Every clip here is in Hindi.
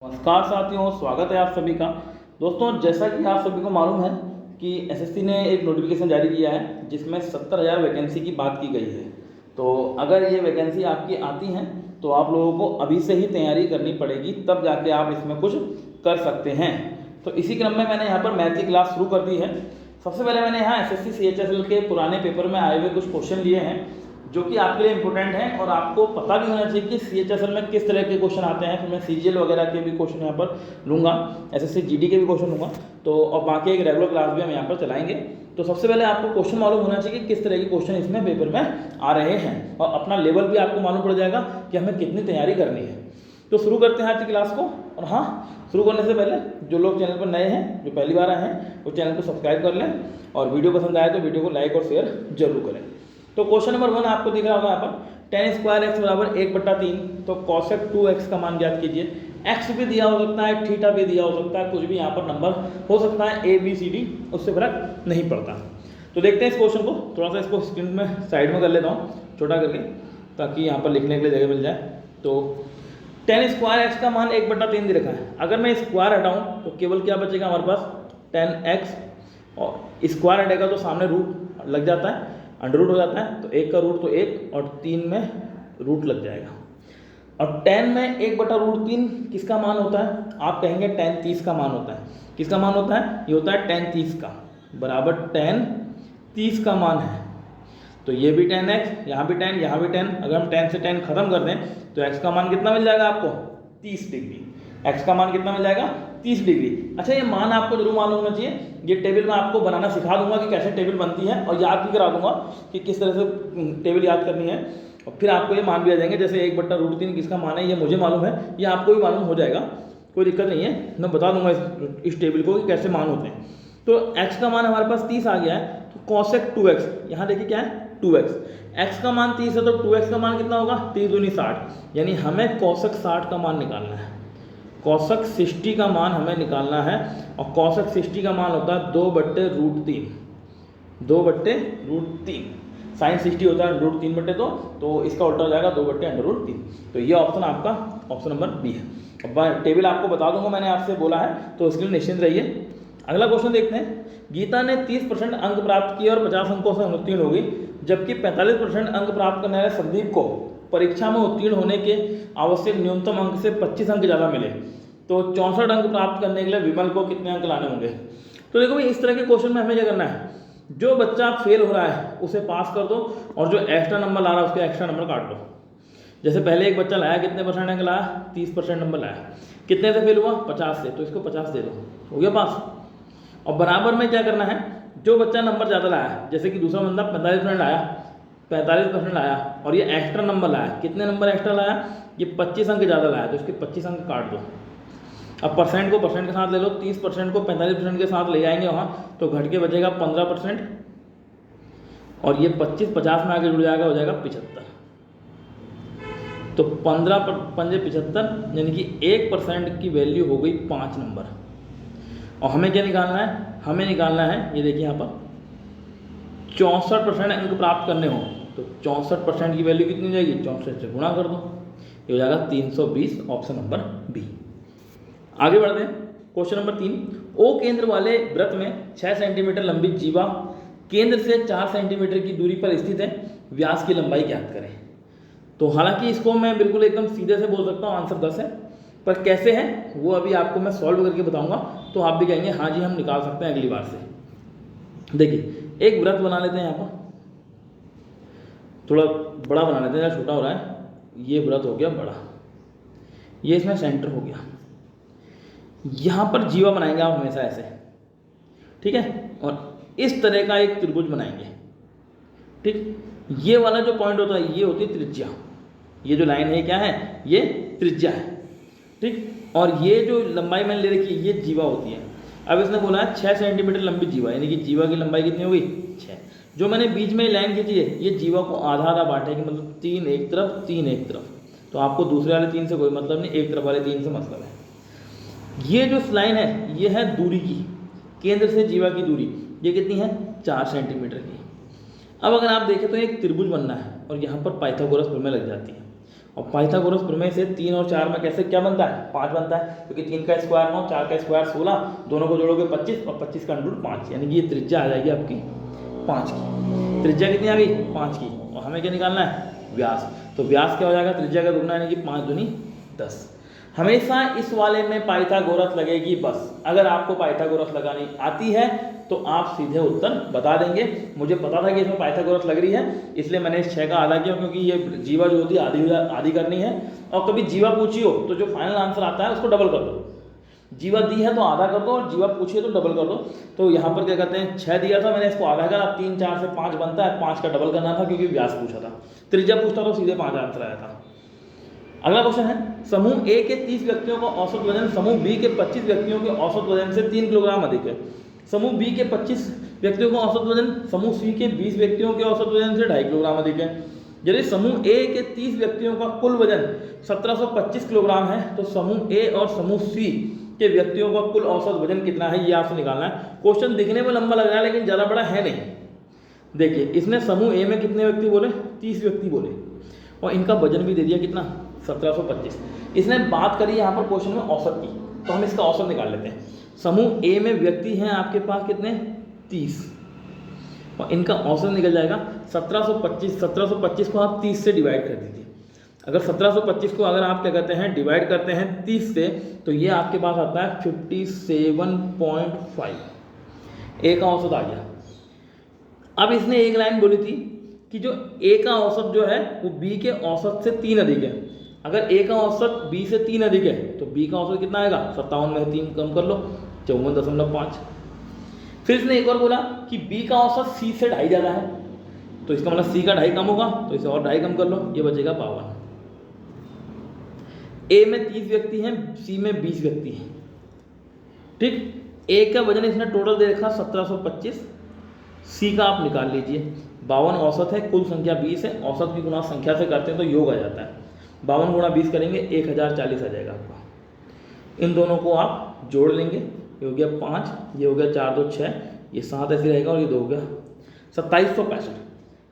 नमस्कार साथियों, स्वागत है आप सभी का। दोस्तों, जैसा कि आप सभी को मालूम है कि एसएससी ने एक नोटिफिकेशन जारी किया है जिसमें 70,000 वैकेंसी की बात की गई है। तो अगर ये वैकेंसी आपकी आती हैं तो आप लोगों को अभी से ही तैयारी करनी पड़ेगी, तब जाके आप इसमें कुछ कर सकते हैं। तो इसी क्रम में मैंने यहाँ पर मैथ की क्लास शुरू कर दी है। सबसे पहले मैंने यहाँ एसएससी सीएचएसएल के पुराने पेपर में आए हुए कुछ क्वेश्चन लिए हैं जो कि आपके लिए इंपॉर्टेंट हैं और आपको पता भी होना चाहिए कि सीएचएसएल में किस तरह के क्वेश्चन आते हैं। फिर मैं सीजीएल वगैरह के भी क्वेश्चन यहाँ पर लूँगा, एसएससी जीडी के भी क्वेश्चन लूँगा। तो और बाकी एक रेगुलर क्लास भी हम यहाँ पर चलाएंगे। तो सबसे पहले आपको क्वेश्चन मालूम होना चाहिए कि किस तरह के क्वेश्चन इसमें पेपर में आ रहे हैं और अपना लेवल भी आपको मालूम पड़ जाएगा कि हमें कितनी तैयारी करनी है। तो शुरू करते हैं आज की क्लास को। और हाँ, शुरू करने से पहले जो लोग चैनल पर नए हैं, जो पहली बार आए हैं, वो चैनल को सब्सक्राइब कर लें और वीडियो पसंद आए तो वीडियो को लाइक और शेयर जरूर करें। तो क्वेश्चन नंबर 1 आपको दिख रहा होगा यहाँ पर, tan स्क्वायर एक्स बराबर 1/3। तो cosec 2x का मान ज्ञात कीजिए। x भी दिया हो सकता है, थीटा भी दिया हो सकता है, कुछ भी यहाँ पर नंबर हो सकता है, a b c d, उससे फर्क नहीं पड़ता। तो देखते हैं इस क्वेश्चन को। थोड़ा सा इसको स्क्रीन में साइड में कर लेता हूँ छोटा करके, ताकि यहाँ पर लिखने के लिए जगह मिल जाए। तो tan स्क्वायर एक्स का मान 1/3 दे रखा है। अगर मैं स्क्वायर हटाऊँ तो केवल क्या बचेगा हमारे पास, tan x, और स्क्वायर हटेगा तो सामने रूट लग जाता है, अंडर रूट हो जाता है। तो 1 का रूट तो 1 और 3 में रूट लग जाएगा। और tan में 1/√3 किसका मान होता है? आप कहेंगे tan 30 का मान होता है। किसका मान होता है? ये होता है tan 30 का, बराबर tan 30 का मान है। तो ये भी tan x, यहाँ भी tan, यहाँ भी tan। अगर हम tan से tan खत्म कर दें तो x का मान कितना मिल जाएगा आपको? 30 डिग्री। x का मान कितना मिल जाएगा? 30 डिग्री। अच्छा, ये मान आपको जरूर मालूम होना चाहिए। ये टेबल मैं आपको बनाना सिखा दूंगा कि कैसे टेबल बनती है, और याद भी करा दूंगा कि किस तरह से टेबल याद करनी है। और फिर आपको ये मान भी आ जाएंगे, जैसे 1/√3 किसका मान है, ये मुझे मालूम है, ये आपको भी मालूम हो जाएगा, कोई दिक्कत नहीं है। मैं बता दूंगा इस टेबल को कि कैसे मान होते हैं। तो x का मान हमारे पास 30 आ गया है। तो cosec 2x, यहाँ देखिए क्या है, 2x। x का मान 30 है तो 2x का मान कितना होगा? 30 दूनी 60, यानी हमें cosec 60 का मान निकालना है। cosec 60 का मान हमें निकालना है, और cosec 60 का मान होता है 2/√3। 2/√3। sin 60 होता है √3/2, तो इसका उल्टा हो जाएगा 2/√3। तो ये ऑप्शन आपका ऑप्शन नंबर बी है। अब टेबल आपको बता दूंगा, मैंने आपसे बोला है, तो इसके लिए निश्चिंत रहिए। अगला क्वेश्चन देखते हैं। गीता ने 30% अंक प्राप्त किए और 50 अंकों से उत्तीर्ण हो गई, जबकि 45% अंक प्राप्त करने वाले संदीप को परीक्षा में उत्तीर्ण होने के आवश्यक न्यूनतम अंक से 25 अंक ज़्यादा मिले। तो 64 अंक प्राप्त करने के लिए विमल को कितने अंक लाने होंगे? तो देखो भाई, इस तरह के क्वेश्चन में हमें क्या करना है, जो बच्चा फेल हो रहा है उसे पास कर दो, और जो एक्स्ट्रा नंबर ला रहा है उसके एक्स्ट्रा नंबर काट दो। जैसे पहले एक बच्चा लाया, कितने परसेंट अंक लाया? 30% नंबर लाया। कितने से फेल हुआ? 50 से, तो इसको 50 दे दो, हो गया पास। और बराबर में क्या करना है, जो बच्चा नंबर ज़्यादा लाया, जैसे कि दूसरा बंदा 45% लाया, 45% लाया, और ये एक्स्ट्रा नंबर लाया, कितने नंबर एक्स्ट्रा लाया? ये 25 अंक ज़्यादा लाया, तो इसके 25 अंक काट दो। अब परसेंट को परसेंट के साथ ले लो, 30% को 45% के साथ ले जाएंगे वहाँ, तो घट के बचेगा 15%, और ये 25 50 में आगे जुड़ जाएगा, हो जाएगा 75। तो 15 पर 5 75, यानी कि 1% की वैल्यू हो गई 5 नंबर। और हमें क्या निकालना है? हमें निकालना है, ये देखिए यहाँ पर 64% अंक प्राप्त करने हो, तो 64% की वैल्यू कितनी हो जाएगी? 64 से गुणा कर दो, ये हो जाएगा 320, ऑप्शन नंबर बी। आगे बढ़ते हैं। Question number 3। ओ केंद्र वाले वृत्त में 6 सेंटीमीटर लंबी जीवा केंद्र से 4 सेंटीमीटर की दूरी पर स्थित है, व्यास की लंबाई ज्ञात करें। तो हालांकि इसको मैं बिल्कुल एकदम सीधे से बोल सकता हूँ, आंसर 10 है, पर कैसे है वो अभी आपको मैं सॉल्व करके बताऊंगा, तो आप भी कहेंगे हाँ जी हम निकाल सकते हैं अगली बार से। देखिए, एक वृत्त बना लेते हैं, यहाँ पर थोड़ा बड़ा बना लेते हैं, छोटा हो रहा है। ये वृत्त हो गया बड़ा, ये इसमें सेंटर हो गया। यहाँ पर जीवा बनाएंगे आप हमेशा ऐसे, ठीक है, और इस तरह का एक त्रिभुज बनाएंगे, ठीक। ये वाला जो पॉइंट होता है ये होती है त्रिज्या, ये जो लाइन है क्या है? ये त्रिज्या है, ठीक। और ये जो लंबाई मैंने ले रखी है ये जीवा होती है। अब इसने बोला है 6 सेंटीमीटर लंबी जीवा, यानी कि जीवा की लंबाई कितनी हो गई? 6। जो मैंने बीच में लाइन खींची है, ये जीवा को आधा आधा बांटेगी, मतलब 3 एक तरफ 3 एक तरफ। तो आपको दूसरे वाले 3 से कोई मतलब नहीं, एक तरफ वाले 3 से मतलब है। ये जो लाइन है ये है दूरी की, केंद्र से जीवा की दूरी, ये कितनी है? 4 सेंटीमीटर की। अब अगर आप देखें तो एक त्रिभुज बनना है, और यहाँ पर पाइथागोरस प्रमेय लग जाती है। और पाइथागोरस प्रमेय से 3 और 4 में कैसे क्या बनता है, 5 बनता है, क्योंकि 3 का स्क्वायर 9, 4 का स्क्वायर 16, दोनों को जोड़ोगे 25 और 25 का अंडर 5, यानी कि ये त्रिज्या आ जाएगी आपकी 5 की। त्रिज्या कितनी आ गई, 5 की। और हमें क्या निकालना है, व्यास। तो व्यास क्या हो जाएगा, त्रिज्या का दुगना, यानी कि 5 दूनी 10। हमेशा इस वाले में पाइथागोरस लगेगी बस। अगर आपको पाइथागोरस लगानी आती है तो आप सीधे उत्तर बता देंगे। मुझे पता था कि इसमें पाइथागोरस लग रही है, इसलिए मैंने इस 6 का आधा किया, क्योंकि ये जीवा जो होती है आधी करनी है। और कभी जीवा पूछी हो तो जो फाइनल आंसर आता है उसको डबल कर दो। जीवा दी है तो आधा कर दो, और जीवा पूछी है तो डबल कर दो। तो यहाँ पर क्या कहते हैं, 6 दिया था, मैंने इसको आधा करा, 3 4 से 5 बनता है, 5 का डबल करना था क्योंकि व्यास पूछा था। त्रिज्या पूछता तो सीधे 5 आंसर आया था। अगला क्वेश्चन है, समूह ए के 30 व्यक्तियों का औसत वजन समूह बी के 25 व्यक्तियों के औसत वजन से 3 किलोग्राम अधिक है। समूह बी के 25 व्यक्तियों का औसत वजन समूह सी के 20 व्यक्तियों के औसत वजन से 2.5 किलोग्राम अधिक है। यदि समूह ए के 30 व्यक्तियों का कुल वजन 1725 किलोग्राम है तो समूह ए और समूह सी के व्यक्तियों का कुल औसत वजन कितना है, ये आपसे निकालना है। क्वेश्चन दिखने में लंबा लग रहा है लेकिन ज़्यादा बड़ा है नहीं। देखिए, इसने समूह ए में कितने व्यक्ति बोले, 30 व्यक्ति बोले, और इनका वजन भी दे दिया कितना, 1725। इसने बात करी यहाँ पर क्वेश्चन में औसत की, तो हम इसका औसत निकाल लेते हैं। समूह ए में व्यक्ति हैं आपके पास कितने, 30, और इनका औसत निकल जाएगा 1725। 1725 को आप 30 से डिवाइड कर दीजिए। अगर 1725 को अगर आप क्या कहते हैं डिवाइड करते हैं 30 से, तो ये आपके पास आता है 57.5। ए का औसत आ गया। अब इसने एक लाइन बोली थी कि जो ए का औसत जो है वो बी के औसत से 3 अधिक है। अगर ए का औसत बी से 3 अधिक है तो बी का औसत कितना आएगा, 57 में 3 कम कर लो, 54.5। फिर इसने एक और बोला कि बी का औसत सी से 2.5 ज़्यादा है, तो इसका मतलब सी का 2.5 कम होगा, तो इसे और 2.5 कम कर लो, ये बचेगा 52। ए में 30 व्यक्ति हैं, सी में 20 व्यक्ति हैं, ठीक। ए का वजन इसने टोटल दे रखा 1725, सी का आप निकाल लीजिए, 52 औसत है, कुल संख्या 20 है, औसत की गुणा संख्या से करते हैं तो योग आ जाता है। 52 गुणा 20 करेंगे 1040 आ जाएगा आपका। इन दोनों को आप जोड़ लेंगे, ये हो गया 5, ये हो गया 4 2 6, ये 7 ऐसे रहेगा, और ये 2 हो गया 2765।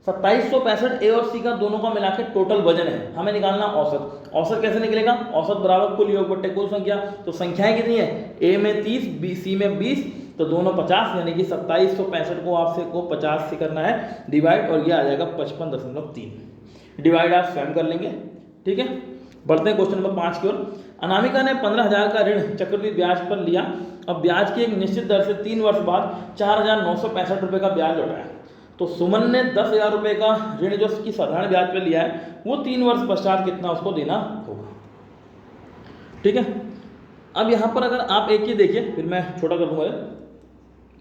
2765 ए और सी का दोनों का मिला के टोटल वजन है, हमें निकालना औसत। औसत कैसे निकलेगा, औसत बराबर कुल योग बट्टे कुल संख्या। तो संख्याएं कितनी है, ए में 30, बी सी में 20, तो दोनों 50, यानी कि 2765 को आपसे को 50 से करना है डिवाइड, और ये आ जाएगा 55.3। डिवाइड आप स्वयं कर लेंगे, ठीक है। बढ़ते हैं क्वेश्चन नंबर 5 की ओर। अनामिका ने 15,000 का ऋण चक्रवृद्धि ब्याज पर लिया और ब्याज की एक निश्चित दर से 3 वर्ष बाद 4,965 रुपये का ब्याज लौटाया। तो सुमन ने 10,000 रुपये का ऋण जो उसकी साधारण ब्याज पर लिया है वो 3 वर्ष पश्चात कितना उसको देना होगा, ठीक है। अब यहाँ पर अगर आप एक ही देखिए, फिर मैं छोटा कर दूंगा।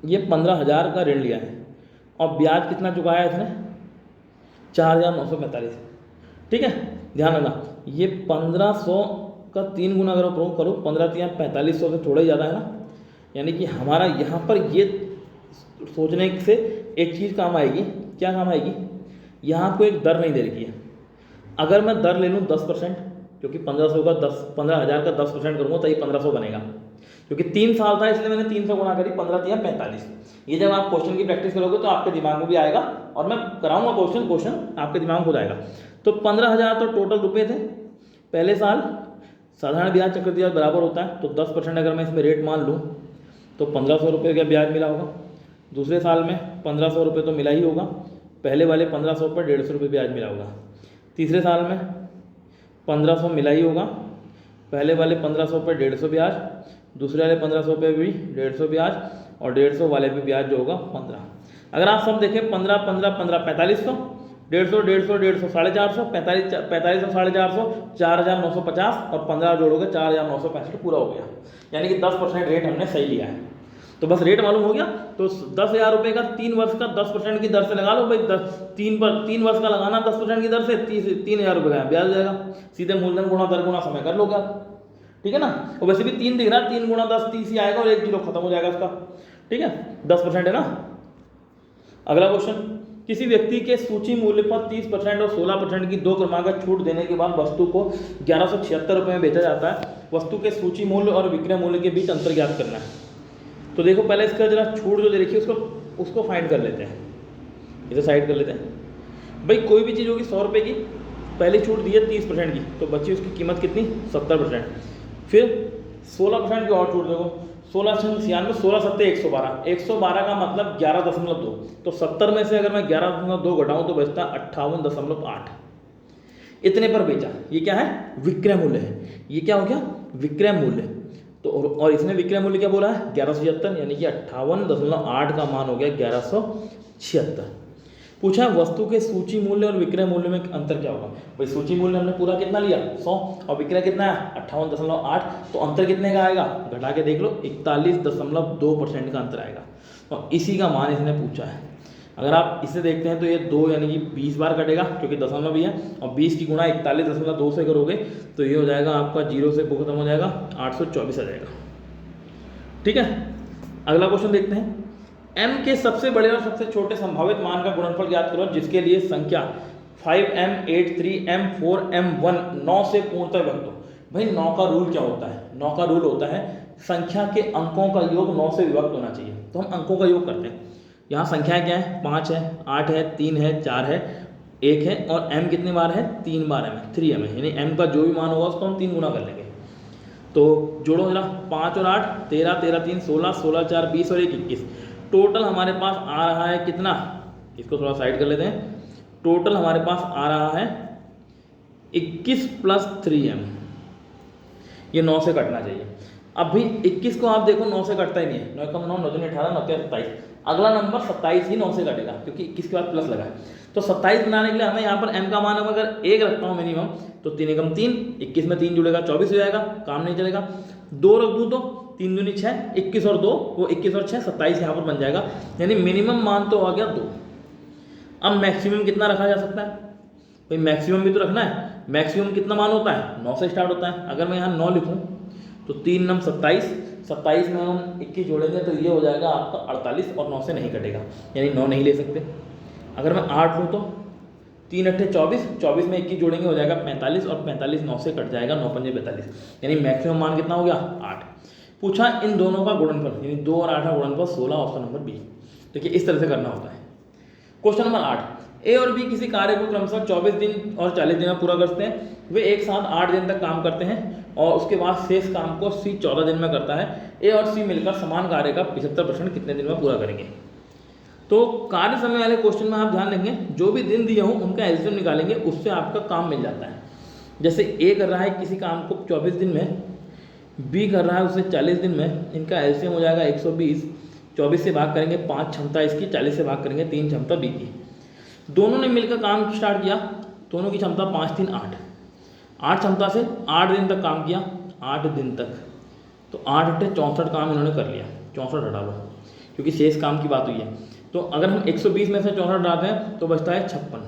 ये 15,000 का ऋण लिया है और ब्याज कितना चुकाया है इसने, 4,945, ठीक है। ध्यान रखना, ये 1500 का 3 गुना अगर करो 15 3 4500 से थोड़ा ही ज़्यादा है ना, यानी कि हमारा यहाँ पर ये सोचने से एक चीज़ काम आएगी। क्या काम आएगी, यहाँ आपको एक दर नहीं दे रखी है। अगर मैं दर ले लूँ 10%, क्योंकि 1500 का 15,000 का 10% करूँगा तो ये 1500 बनेगा, क्योंकि 3 साल था इसलिए मैंने 300 गुना करी, 15 3 45। ये जब आप क्वेश्चन की प्रैक्टिस करोगे तो आपके दिमाग में भी आएगा, और मैं कराऊंगा क्वेश्चन आपके दिमाग में खुद आएगा। तो 15,000 तो टोटल रुपये थे पहले साल। साधारण ब्याज चक्रवृद्धि ब्याज बराबर होता है, तो 10% अगर मैं इसमें रेट मान लूँ तो 1500 रुपये का ब्याज मिला होगा। दूसरे साल में 1500 रुपये तो मिला ही होगा, पहले वाले 1500 पर 150 रुपये ब्याज मिला होगा। तीसरे साल में 1500 मिला ही होगा, पहले वाले 1500 पर 150 ब्याज, दूसरे वाले 1500 पे भी 150 ब्याज, और 150 वाले पे ब्याज जो होगा 15। अगर आप सब देखें 15 15 15 4500, 150 150 150 450, 45 45 और 450 4,950, और 15 जोड़ोगे 4,965 पूरा हो गया। यानी कि 10% रेट हमने सही लिया है। तो बस रेट मालूम हो गया, तो 10,000 रुपये का 3 वर्ष का 10% की दर से लगा लो भाई। 3 वर्ष का लगाना 10% की दर से 3,000 रुपये का ब्याज जाएगा। सीधे मूलधन गुणा दर गुणा समय कर लोगे आप, ठीक है ना। और वैसे भी 3 दिख रहा है, 3 गुणा 10 30 ही आएगा, और 1 जीरो खत्म हो जाएगा उसका, ठीक है। 10% है ना। अगला क्वेश्चन, किसी व्यक्ति के सूची मूल्य पर 30% और 16% की 2 क्रमागत छूट देने के बाद वस्तु को 1176 रुपये में बेचा जाता है। वस्तु के सूची मूल्य और विक्रय मूल्य के बीच अंतर ज्ञात करना है। तो देखो पहले इसका जरा छूट जो दे रखी है उसको फाइंड कर लेते हैं, इसे साइड कर लेते हैं। भाई कोई भी चीज़ होगी 100 रुपये की, पहली छूट दी है 30% की, तो बची उसकी कीमत कितनी 70%। फिर 16% की और छूट देखो, 1696, 16 सत्ते 112, 112 का मतलब 11.2, तो 70 में से अगर मैं 11.2 घटाऊँ तो बचता 58.8। इतने पर बेचा। ये क्या है, विक्रय मूल्य है। ये क्या हो गया, विक्रय मूल्य। तो और इसने विक्रय मूल्य क्या बोला है 1176, यानी कि 58.8 का मान हो गया 1176। पूछा है वस्तु के सूची मूल्य और विक्रय मूल्य में अंतर क्या होगा। भाई सूची मूल्य हमने पूरा कितना लिया 100 और विक्रय कितना है 58.8, तो अंतर कितने का आएगा, घटा के देख लो 41.2% का अंतर आएगा। और इसी का मान इसने पूछा है। अगर आप इसे देखते हैं तो ये 2 यानी कि 20 बार कटेगा क्योंकि दशमलव भी है, और 20 की गुणा 41.2 से करोगे तो ये हो जाएगा आपका 0 से खत्म हो जाएगा 824 आ जाएगा। ठीक है, अगला क्वेश्चन देखते हैं। m के सबसे बड़े और सबसे छोटे संभावित मान का गुणनफल ज्ञात करो जिसके लिए संख्या 5m, 8, 3m, 4m, 1 9 से पूर्णतः विभक्त हो। भाई 9 का रूल क्या होता है, 9 का रूल होता है संख्या के अंकों का योग 9 से विभक्त होना चाहिए। तो हम अंकों का योग करते हैं। यहाँ संख्याएं क्या है, 5 है, 8 है, 3 है, 4 है, 1 है, और m कितने बार है 3 बार m है, 3m है, यानी m का जो भी मान होगा उसको हम 3 गुना कर लेंगे। तो जोड़ो जरा, 5 और 8 13, 13 3 16, 16 4 20 और 1 21। टोटल हमारे पास आ रहा है कितना, इसको थोड़ा साइड कर लेते हैं। टोटल हमारे पास आ रहा है 21 + 3m, ये 9 से कटना चाहिए। अब भी 21 को आप देखो 9 से कटता ही नहीं है, 9 कम 9, 9 दूनी 18, 9 27, अगला नंबर 27 ही 9 से कटेगा क्योंकि 21 के बाद प्लस लगा है। तो 27 बनाने के लिए हमें यहाँ पर m का मान अगर 1 रखता हूँ मिनिमम, तो 3 एकम 3, 21 में 3 जुड़ेगा 24 हो जाएगा, काम नहीं चलेगा। 2 रख दूँ तो 3 दूनी 6, 21 और 2 वो 21 और 6 27 यहाँ पर बन जाएगा, यानी मिनिमम मान तो आ गया 2। अब मैक्सिमम कितना रखा जा सकता है, भाई मैक्सिमम भी तो रखना है। मैक्सिमम कितना मान होता है 9 से स्टार्ट होता है। अगर मैं यहाँ 9 लिखूँ तो 3 9 27, 27 में हम 21 जोड़ेंगे तो ये हो जाएगा आपका 48 और 9 से नहीं कटेगा, यानी 9 नहीं ले सकते। अगर मैं 8 लूँ तो 3 8 24, 24 में 21 जोड़ेंगे हो जाएगा 45 और 45 9 से कट जाएगा, 9 5 42, यानी मैक्सिमम मान कितना हो गया 8। पूछा इन दोनों का गुणनफल, यानी 2 और 8 का गुणनफल 16, ऑप्शन नंबर बी। देखिए इस तरह से करना होता है। क्वेश्चन नंबर 8, ए और बी किसी कार्य को क्रमशः 24 दिन और 40 दिन में पूरा करते हैं। वे एक साथ 8 दिन तक काम करते हैं और उसके बाद शेष काम को सी 14 दिन में करता है। ए और सी मिलकर समान कार्य का 75% कितने दिन में पूरा करेंगे। तो कार्य समय वाले क्वेश्चन में आप ध्यान देंगे, जो भी दिन दिए हों उनका एलसीएम निकालेंगे, उससे आपका काम मिल जाता है। जैसे ए कर रहा है किसी काम को 24 दिन में, बी कर रहा है उसे 40 दिन में, इनका एलसीएम हो जाएगा 120। 24 से भाग करेंगे 5 क्षमता इसकी, 40 से भाग करेंगे 3 क्षमता बी की। दोनों ने मिलकर काम स्टार्ट किया, दोनों की क्षमता 5 3 8, 8 क्षमता से 8 दिन तक काम किया, 8 दिन तक, तो 8 8 64 काम इन्होंने कर लिया। 64 हटा लो क्योंकि शेष काम की बात हुई है। तो अगर हम 120 में से 64 हटाते हैं तो बचता है 56।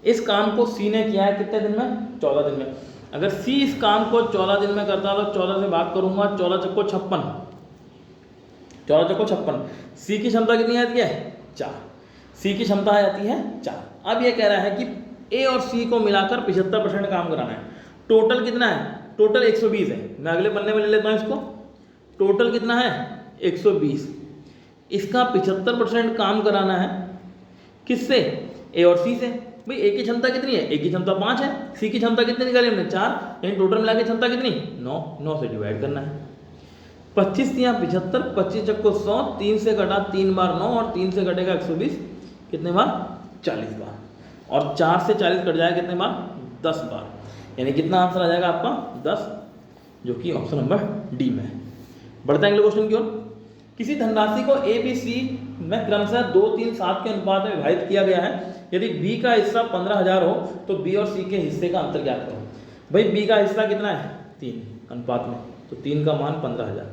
इस काम को सी ने किया है कितने दिन में 14 दिन में। अगर सी इस काम को 14 दिन में करता है तो 14 से भाग करूंगा, 14 चक्को 56, 14 चक्को 56। सी की क्षमता कितनी आती है 4, सी की क्षमता आ जाती है 4। अब ये कह रहा है कि ए और सी को मिलाकर 75% काम कराना है। टोटल कितना है, टोटल 120 है। मैं अगले पन्ने में ले लेता हूँ इसको। टोटल कितना है 120, इसका 75% काम कराना है किससे, ए और सी से। भाई ए की क्षमता कितनी है, ए की क्षमता 5 है, सी की क्षमता कितनी निकाली हमने 4, यानी टोटल मिला के क्षमता कितनी 9, 9 से डिवाइड करना है। 25 या 75, 25 चक्को 100, 3 से कटा 3 बार 9 और 3 से कटेगा 120, कितने बार 40 बार, और 4 से 40 कट जाएगा कितने बार 10 बार, यानी कितना आंसर आ जाएगा आपका 10, जो कि ऑप्शन नंबर डी में है। बढ़ते हैं अगले क्वेश्चन की ओर। किसी धनराशि को ए बी सी में क्रमशः 2 3 7 के अनुपात में विभाजित किया गया है। यदि बी का हिस्सा 15,000 हो तो बी और सी के हिस्से का अंतर ज्ञात करो। भाई बी का हिस्सा कितना है 3 अनुपात में, तो 3 का मान 15,000।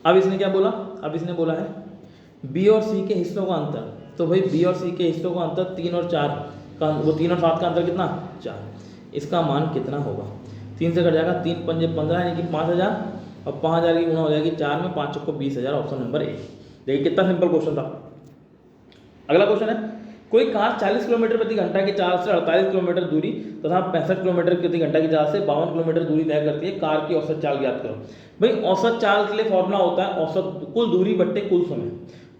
अब इसने क्या बोला, अब इसने बोला है बी और सी के हिस्सों का अंतर। तो भाई बी और सी के हिस्सों का अंतर 3 और 4 का, वो 3 और 7 का अंतर कितना 4, इसका मान कितना होगा। 3 से कट जाएगा 3 पंजे 15, यानी कि 5,000, और 5,000 की गुणा हो जाएगी 4 में, 5 चक्को 20,000, ऑप्शन नंबर ए। देखिए कितना सिंपल क्वेश्चन था। अगला क्वेश्चन है, कोई कार 40 किलोमीटर प्रति घंटा की चाल से 48 किलोमीटर दूरी तथा 65 किलोमीटर प्रति घंटा की चाल से 52 किलोमीटर दूरी तय करती है। कार की औसत चाल ज्ञात करो। भाई औसत चाल के लिए फॉर्मूला होता है औसत कुल दूरी बट्टे कुल समय।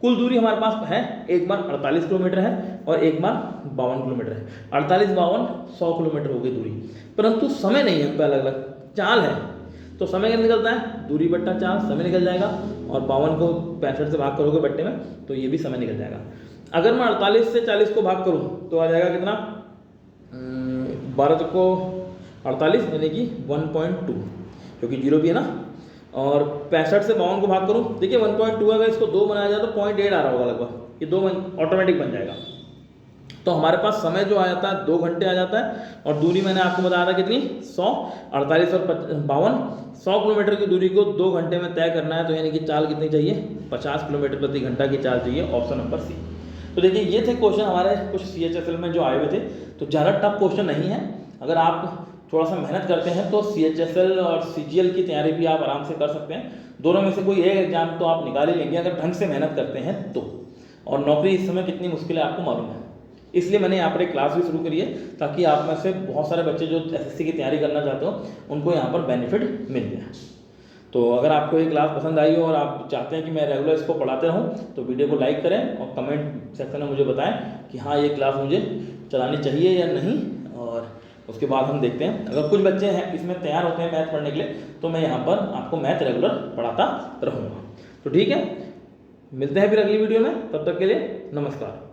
कुल दूरी हमारे पास है, एक बार 48 किलोमीटर है, और एक बार 52 किलोमीटर है। 48 52 100 किलोमीटर हो गई दूरी, परंतु समय नहीं है, अलग अलग चाल है। तो समय क्या निकलता है, दूरी बट्टा चाल, समय निकल जाएगा। और 52 को 65 से भाग करोगे बट्टे में तो ये भी समय निकल जाएगा। अगर मैं 48 से 40 को भाग करूँ तो आ जाएगा कितना, 12 को 48 यानी कि 1.2, क्योंकि जीरो भी है ना। और 65 से 52 को भाग करूँ, देखिए 1.2 अगर इसको 2 बनाया जाए तो 0.8 आ रहा होगा लगभग, ये 2 ऑटोमेटिक बन जाएगा। तो हमारे पास समय जो आ जाता है 2 घंटे आ जाता है। और दूरी मैंने आपको बताया था कितनी, 100, 48 और 52, 100 किलोमीटर की दूरी को 2 घंटे में तय करना है। तो यानी कि चाल कितनी चाहिए, 50 किलोमीटर प्रति घंटा की चाल चाहिए, ऑप्शन नंबर सी। तो देखिए ये थे क्वेश्चन हमारे कुछ CHSL में जो आए हुए थे। तो ज़्यादा टफ क्वेश्चन नहीं है, अगर आप थोड़ा सा मेहनत करते हैं तो CHSL और CGL की तैयारी भी आप आराम से कर सकते हैं। दोनों में से कोई एक एग्जाम तो आप निकाल ही लेंगे अगर ढंग से मेहनत करते हैं तो। और नौकरी इस समय कितनी मुश्किल है आपको मालूम है, इसलिए मैंने यहाँ पर एक क्लास भी शुरू करी है, ताकि आप में से बहुत सारे बच्चे जो SSC की तैयारी करना चाहते हो उनको यहाँ पर बेनिफिट मिल जाए। तो अगर आपको ये क्लास पसंद आई हो और आप चाहते हैं कि मैं रेगुलर इसको पढ़ाते रहूँ तो वीडियो को लाइक करें और कमेंट सेक्शन में मुझे बताएं कि हाँ ये क्लास मुझे चलानी चाहिए या नहीं। और उसके बाद हम देखते हैं, अगर कुछ बच्चे हैं इसमें तैयार होते हैं मैथ पढ़ने के लिए तो मैं यहाँ पर आपको मैथ रेगुलर पढ़ाता रहूँगा। तो ठीक है, मिलते हैं फिर अगली वीडियो में, तब तक के लिए नमस्कार।